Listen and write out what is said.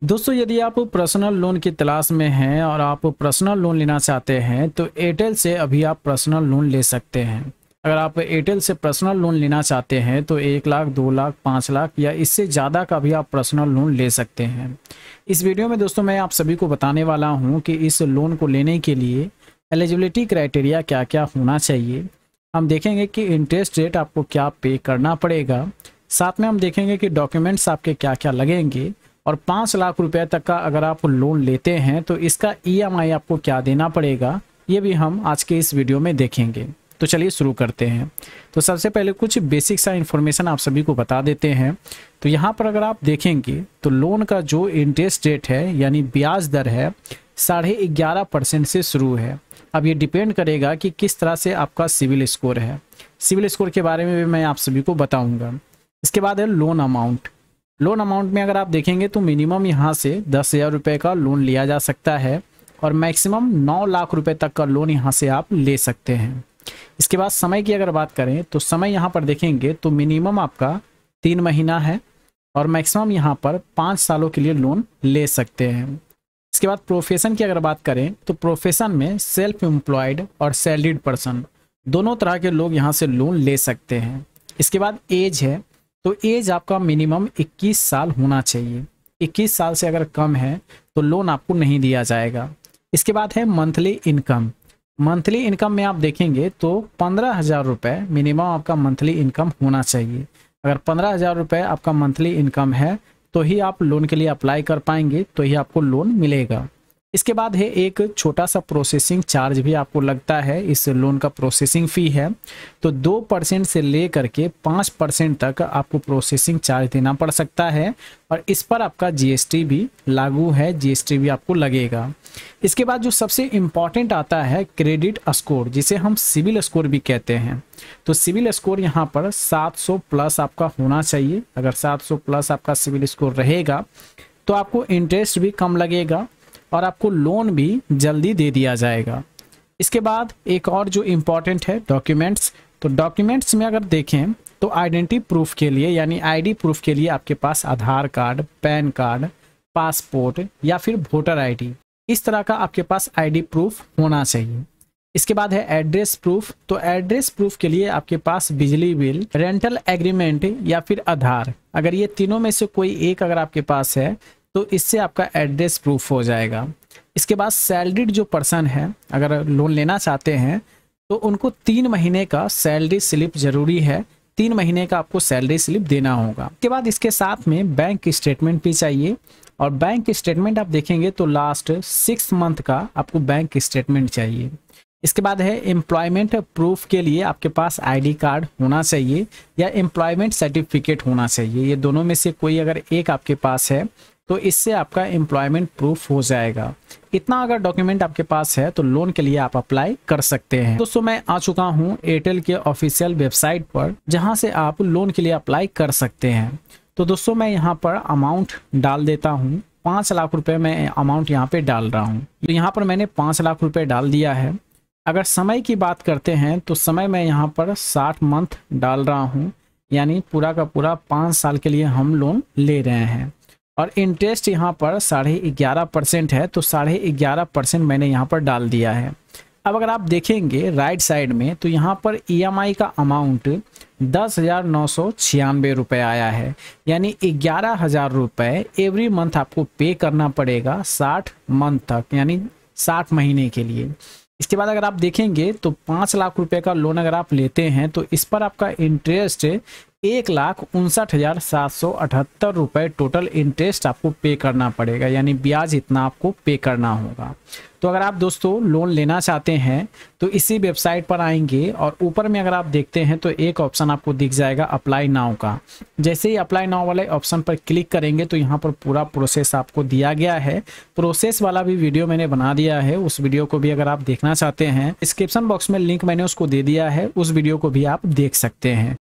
दोस्तों, यदि आप पर्सनल लोन की तलाश में हैं और आप पर्सनल लोन लेना चाहते हैं तो एयरटेल से अभी आप पर्सनल लोन ले सकते हैं। अगर आप एयरटेल से पर्सनल लोन लेना चाहते हैं तो 1 लाख, 2 लाख, 5 लाख या इससे ज़्यादा का भी आप पर्सनल लोन ले सकते हैं। इस वीडियो में दोस्तों मैं आप सभी को बताने वाला हूं कि इस लोन को लेने के लिए एलिजिबिलिटी क्राइटेरिया क्या क्या होना चाहिए। हम देखेंगे कि इंटरेस्ट रेट आपको क्या पे करना पड़ेगा, साथ में हम देखेंगे कि डॉक्यूमेंट्स आपके क्या क्या लगेंगे और 5 लाख रुपए तक का अगर आप लोन लेते हैं तो इसका EMI आपको क्या देना पड़ेगा, ये भी हम आज के इस वीडियो में देखेंगे। तो चलिए शुरू करते हैं। तो सबसे पहले कुछ बेसिक सा इन्फॉर्मेशन आप सभी को बता देते हैं। तो यहाँ पर अगर आप देखेंगे तो लोन का जो इंटरेस्ट रेट है यानी ब्याज दर है 11.5% से शुरू है। अब ये डिपेंड करेगा कि किस तरह से आपका सिविल स्कोर है। सिविल स्कोर के बारे में भी मैं आप सभी को बताऊँगा। इसके बाद है लोन अमाउंट। लोन अमाउंट में अगर आप देखेंगे तो मिनिमम यहाँ से 10,000 रुपये का लोन लिया जा सकता है और मैक्सिमम 9 लाख रुपए तक का लोन यहाँ से आप ले सकते हैं। इसके बाद समय की अगर बात करें तो समय यहाँ पर देखेंगे तो मिनिमम आपका 3 महीना है और मैक्सिमम यहाँ पर 5 सालों के लिए लोन ले सकते हैं। इसके बाद प्रोफेशन की अगर बात करें तो प्रोफेशन में सेल्फ एम्प्लॉयड और सैलरीड पर्सन दोनों तरह के लोग यहाँ से लोन ले सकते हैं। इसके बाद एज है, तो एज आपका मिनिमम 21 साल होना चाहिए। 21 साल से अगर कम है तो लोन आपको नहीं दिया जाएगा। इसके बाद है मंथली इनकम। मंथली इनकम में आप देखेंगे तो 15,000 रुपये मिनिमम आपका मंथली इनकम होना चाहिए। अगर 15,000 रुपये आपका मंथली इनकम है तो ही आप लोन के लिए अप्लाई कर पाएंगे, तो ही आपको लोन मिलेगा। इसके बाद है एक छोटा सा प्रोसेसिंग चार्ज भी आपको लगता है। इस लोन का प्रोसेसिंग फ़ी है तो 2% से ले करके 5% तक आपको प्रोसेसिंग चार्ज देना पड़ सकता है और इस पर आपका GST भी लागू है, GST भी आपको लगेगा। इसके बाद जो सबसे इम्पॉर्टेंट आता है क्रेडिट स्कोर, जिसे हम सिविल स्कोर भी कहते हैं। तो सिविल स्कोर यहाँ पर 700 प्लस आपका होना चाहिए। अगर 700 प्लस आपका सिविल स्कोर रहेगा तो आपको इंटरेस्ट भी कम लगेगा और आपको लोन भी जल्दी दे दिया जाएगा। इसके बाद एक और जो इम्पॉर्टेंट है डॉक्यूमेंट्स। तो डॉक्यूमेंट्स में अगर देखें तो आइडेंटिटी प्रूफ के लिए यानी ID प्रूफ के लिए आपके पास आधार कार्ड, पैन कार्ड, पासपोर्ट या फिर वोटर ID, इस तरह का आपके पास ID प्रूफ होना चाहिए। इसके बाद है एड्रेस प्रूफ। तो एड्रेस प्रूफ के लिए आपके पास बिजली बिल, रेंटल एग्रीमेंट या फिर आधार, अगर ये तीनों में से कोई एक अगर आपके पास है तो इससे आपका एड्रेस प्रूफ हो जाएगा। इसके बाद सैलरीड जो पर्सन है अगर लोन लेना चाहते हैं तो उनको 3 महीने का सैलरी स्लिप जरूरी है। 3 महीने का आपको सैलरी स्लिप देना होगा। इसके बाद इसके साथ में बैंक स्टेटमेंट भी चाहिए और बैंक स्टेटमेंट आप देखेंगे तो लास्ट 6 मंथ का आपको बैंक स्टेटमेंट चाहिए। इसके बाद है एम्प्लॉयमेंट प्रूफ के लिए आपके पास ID कार्ड होना चाहिए या एम्प्लॉयमेंट सर्टिफिकेट होना चाहिए। ये दोनों में से कोई अगर एक आपके पास है तो इससे आपका एम्प्लॉयमेंट प्रूफ हो जाएगा। इतना अगर डॉक्यूमेंट आपके पास है तो लोन के लिए आप अप्लाई कर सकते हैं। दोस्तों, मैं आ चुका हूं एयरटेल के ऑफिशियल वेबसाइट पर जहां से आप लोन के लिए अप्लाई कर सकते हैं। तो दोस्तों, मैं यहां पर अमाउंट डाल देता हूं। 5 लाख रुपए मैं अमाउंट यहां पे डाल रहा हूं। तो यहां पर मैंने 5 लाख रुपए डाल दिया है। अगर समय की बात करते हैं तो समय मैं यहाँ पर 60 मंथ डाल रहा हूँ, यानी पूरा का पूरा 5 साल के लिए हम लोन ले रहे हैं और इंटरेस्ट यहाँ पर 11.5% है। तो 11.5% मैंने यहाँ पर डाल दिया है। अब अगर आप देखेंगे राइट साइड में तो यहाँ पर EMI का अमाउंट 10,996 रुपये आया है, यानी 11,000 रुपये एवरी मंथ आपको पे करना पड़ेगा 60 मंथ तक, यानी 60 महीने के लिए। इसके बाद अगर आप देखेंगे तो 5 लाख रुपए का लोन अगर आप लेते हैं तो इस पर आपका इंटरेस्ट 1,59,778 रुपये टोटल इंटरेस्ट आपको पे करना पड़ेगा, यानी ब्याज इतना आपको पे करना होगा। तो अगर आप दोस्तों लोन लेना चाहते हैं तो इसी वेबसाइट पर आएंगे और ऊपर में अगर आप देखते हैं तो एक ऑप्शन आपको दिख जाएगा अप्लाई नाउ का। जैसे ही अप्लाई नाउ वाले ऑप्शन पर क्लिक करेंगे तो यहाँ पर पूरा प्रोसेस आपको दिया गया है। प्रोसेस वाला भी वीडियो मैंने बना दिया है, उस वीडियो को भी अगर आप देखना चाहते हैं डिस्क्रिप्शन बॉक्स में लिंक मैंने उसको दे दिया है, उस वीडियो को भी आप देख सकते हैं।